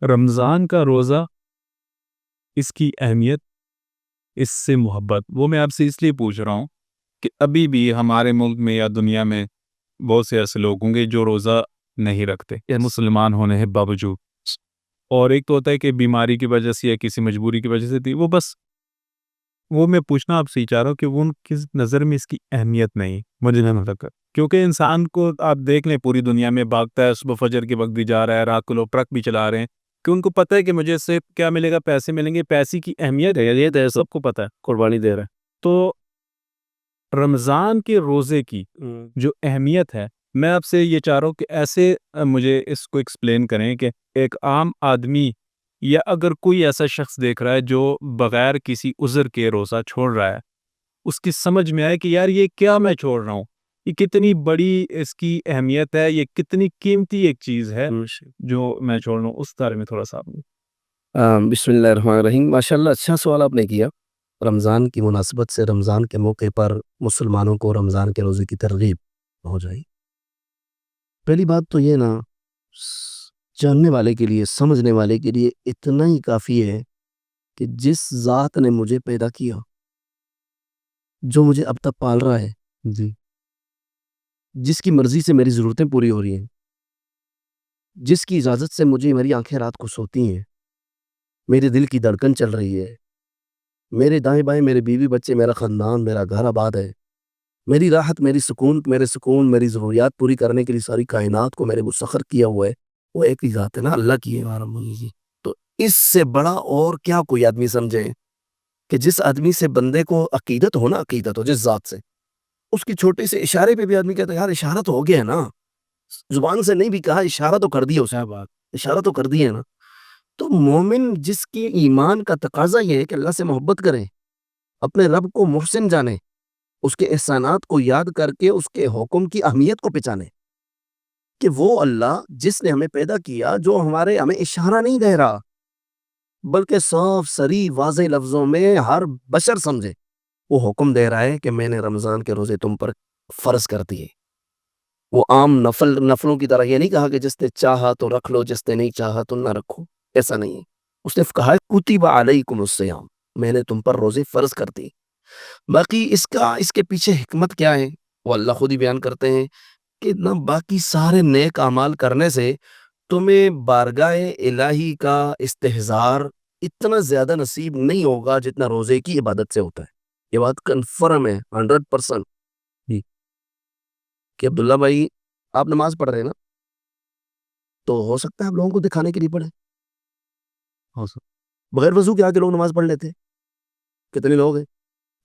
رمضان کا روزہ، اس کی اہمیت، اس سے محبت، وہ میں آپ سے اس لیے پوچھ رہا ہوں کہ ابھی بھی ہمارے ملک میں یا دنیا میں بہت سے ایسے لوگ ہوں گے جو روزہ نہیں رکھتے مسلمان ہونے کے باوجود، اور ایک تو ہوتا ہے کہ بیماری کی وجہ سے یا کسی مجبوری کی وجہ سے تھی، وہ میں پوچھنا آپ سے ہی چاہ رہا ہوں کہ وہ ان کی نظر میں اس کی اہمیت نہیں مجھے نہیں لگتا، کیونکہ انسان کو آپ دیکھ لیں پوری دنیا میں بھاگتا ہے، صبح فجر کے وقت بھی جا رہا ہے، رات کو لوگ ٹرک بھی چلا رہے ہیں، کہ ان کو پتہ ہے کہ مجھے اس سے کیا ملے گا، پیسے ملیں گے، پیسے کی اہمیت ہے سب کو پتہ ہے، قربانی دے رہا ہے۔ تو رمضان کے روزے کی جو اہمیت ہے، میں آپ سے یہ چاہ رہا ہوں کہ ایسے مجھے اس کو ایکسپلین کریں کہ ایک عام آدمی یا اگر کوئی ایسا شخص دیکھ رہا ہے جو بغیر کسی عذر کے روزہ چھوڑ رہا ہے، اس کی سمجھ میں آئے کہ یار یہ کیا میں چھوڑ رہا ہوں، یہ کتنی بڑی اس کی اہمیت ہے، یہ کتنی قیمتی ایک چیز ہے جو میں چھوڑ رہا ہوں، اس بارے میں تھوڑا سا بسم اللہ الرحمن الرحیم۔ ماشاء اللہ، اچھا سوال آپ نے کیا۔ رمضان کی مناسبت سے رمضان کے موقع پر مسلمانوں کو رمضان کے روزے کی ترغیب ہو جائے۔ پہلی بات تو یہ نا، جاننے والے کے لیے، سمجھنے والے کے لیے اتنا ہی کافی ہے کہ جس ذات نے مجھے پیدا کیا، جو مجھے اب تک پال رہا ہے، جس کی مرضی سے میری ضرورتیں پوری ہو رہی ہیں، جس کی اجازت سے مجھے میری آنکھیں رات کو سوتی ہیں، میرے دل کی دھڑکن چل رہی ہے، میرے دائیں بائیں میرے بیوی بچے، میرا خاندان، میرا گھر آباد ہے، میری راحت، میری سکون، میری ضروریات پوری کرنے کے لیے ساری کائنات کو میرے مسخر کیا ہوا ہے، وہ ایک ہی ذات ہے نا، اللہ کی ہے۔ تو اس سے بڑا اور کیا کوئی آدمی سمجھے کہ جس آدمی سے بندے کو عقیدت ہو نا، عقیدت ہو جس ذات سے، اس کی چھوٹے سے اشارے پہ بھی آدمی کہتا ہے یار اشارہ تو ہو گیا ہے نا، زبان سے نہیں بھی کہا، اشارہ تو کر دیا، اسے بات اشارہ تو کر دیا ہے نا۔ تو مومن جس کی ایمان کا تقاضا یہ ہے کہ اللہ سے محبت کرے، اپنے رب کو محسن جانے، اس کے احسانات کو یاد کر کے اس کے حکم کی اہمیت کو پہچانے، کہ وہ اللہ جس نے ہمیں پیدا کیا، جو ہمیں اشارہ نہیں دے رہا بلکہ صاف صریح واضح لفظوں میں ہر بشر سمجھے، وہ حکم دے رہا ہے کہ میں نے رمضان کے روزے تم پر فرض کر دیے۔ وہ عام نفلوں کی طرح یہ نہیں کہا کہ جس نے چاہا تو رکھ لو، جس نے نہیں چاہا تو نہ رکھو، ایسا نہیں ہے۔ اس نے کہا کتب علیکم الصیام، میں نے تم پر روزے فرض کر دی۔ باقی اس کے پیچھے حکمت کیا ہے وہ اللہ خود ہی بیان کرتے ہیں کہ نہ باقی سارے نیک اعمال کرنے سے تمہیں بارگاہ الہی کا استحضار اتنا زیادہ نصیب نہیں ہوگا جتنا روزے کی عبادت سے ہوتا ہے۔ یہ بات کنفرم ہے 100%۔ کہ عبداللہ بھائی آپ نماز پڑھ رہے ہیں نا، تو ہو سکتا ہے آپ لوگوں کو دکھانے کے لیے پڑھیں، بغیر وضو کے آ کے لوگ نماز پڑھ لیتے ہیں۔ کتنے لوگ ہیں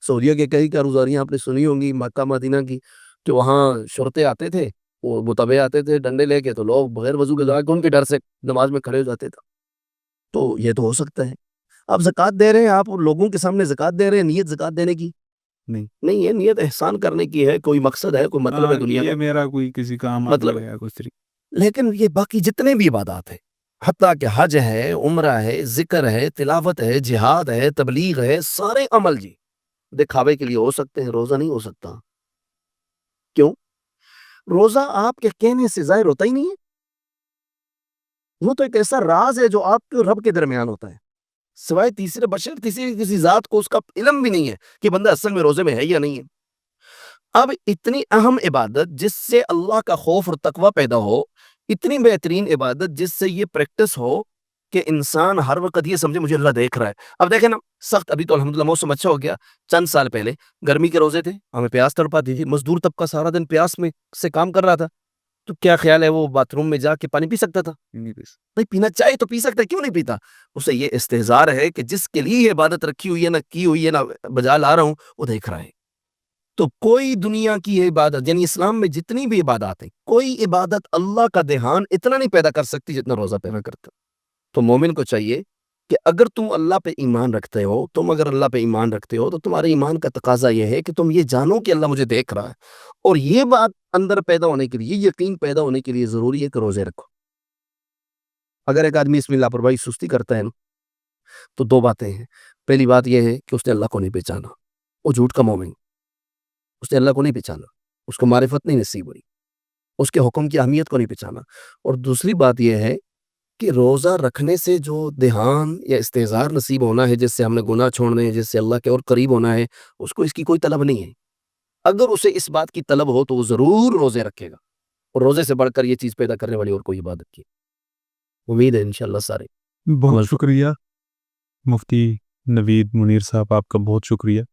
سعودیہ کے، کئی کاروزاریاں آپ نے سنی ہوں گی، مکہ مدینہ کی، کہ وہاں شرطے آتے تھے، وہ متبع آتے تھے ڈنڈے لے کے، تو لوگ بغیر وضو کے جا کے ان کے ڈر سے نماز میں کھڑے ہو جاتے تھے۔ تو یہ تو ہو سکتا ہے۔ آپ زکوٰۃ دے رہے ہیں، آپ لوگوں کے سامنے زکوٰۃ دے رہے ہیں، نیت زکوٰۃ دینے کی نہیں ہے، نیت احسان کرنے کی ہے، کوئی مقصد ہے، کوئی مطلب ہے دنیا کا، میرا کوئی کسی کام مطلب ہے۔ لیکن یہ باقی جتنے بھی عبادات ہیں، حتیٰ کہ حج ہے، عمرہ ہے، ذکر ہے، تلاوت ہے، جہاد ہے، تبلیغ ہے، سارے عمل جی دکھاوے کے لیے ہو سکتے ہیں، روزہ نہیں ہو سکتا۔ کیوں؟ روزہ آپ کے کہنے سے ظاہر ہوتا ہی نہیں ہے، وہ تو ایک ایسا راز ہے جو آپ کے رب کے درمیان ہوتا ہے، سوائے تیسرے بشر، تیسری کسی ذات کو اس کا علم بھی نہیں ہے کہ بندہ اصل میں روزے میں ہے یا نہیں ہے۔ اب اتنی اہم عبادت جس سے اللہ کا خوف اور تقوی پیدا ہو، اتنی بہترین عبادت جس سے یہ پریکٹس ہو کہ انسان ہر وقت یہ سمجھے مجھے اللہ دیکھ رہا ہے۔ اب دیکھیں نا، سخت ابھی تو الحمدللہ موسم اچھا ہو گیا، چند سال پہلے گرمی کے روزے تھے، ہمیں پیاس تڑپاتی تھی، مزدور طبقہ سارا دن پیاس میں سے کام کر رہا تھا، تو کیا خیال ہے وہ باتھ روم میں جا کے پانی پی سکتا تھا؟ نہیں، پینا چاہے تو پی سکتا ہے، کیوں نہیں پیتا؟ اسے یہ استحضار ہے کہ جس کے لیے یہ عبادت رکھی ہوئی ہے، نہ کی ہوئی ہے، نہ بجا لا رہا ہوں، وہ دیکھ رہا ہے۔ تو کوئی دنیا کی عبادت، یعنی اسلام میں جتنی بھی عبادات ہیں، کوئی عبادت اللہ کا دھیان اتنا نہیں پیدا کر سکتی جتنا روزہ پیدا کرتا۔ تو مومن کو چاہیے کہ اگر تم اللہ پہ ایمان رکھتے ہو، تو تمہارے ایمان کا تقاضا یہ ہے کہ تم یہ جانو کہ اللہ مجھے دیکھ رہا ہے، اور یہ بات اندر پیدا ہونے کے لیے، یہ یقین پیدا ہونے کے لیے ضروری ہے کہ روزے رکھو۔ اگر ایک آدمی اس میں لاپرواہی سستی کرتا ہے نا، تو دو باتیں ہیں۔ پہلی بات یہ ہے کہ اس نے اللہ کو نہیں پہچانا، وہ جھوٹ کا مومن، اس نے اللہ کو نہیں پہچانا، اس کو معرفت نہیں نصیب ہوئی، اس کے حکم کی اہمیت کو نہیں پہچانا۔ اور دوسری بات یہ ہے کہ روزہ رکھنے سے جو دھیان یا استحضار نصیب ہونا ہے، جس سے ہم نے گناہ چھوڑنے ہیں، جس سے اللہ کے اور قریب ہونا ہے، اس کو اس کی کوئی طلب نہیں ہے۔ اگر اسے اس بات کی طلب ہو تو وہ ضرور روزے رکھے گا، اور روزے سے بڑھ کر یہ چیز پیدا کرنے والی اور کوئی عبادت کی امید ہے انشاءاللہ سارے بہت عمل شکریہ مفتی نوید منیر صاحب، آپ کا بہت شکریہ۔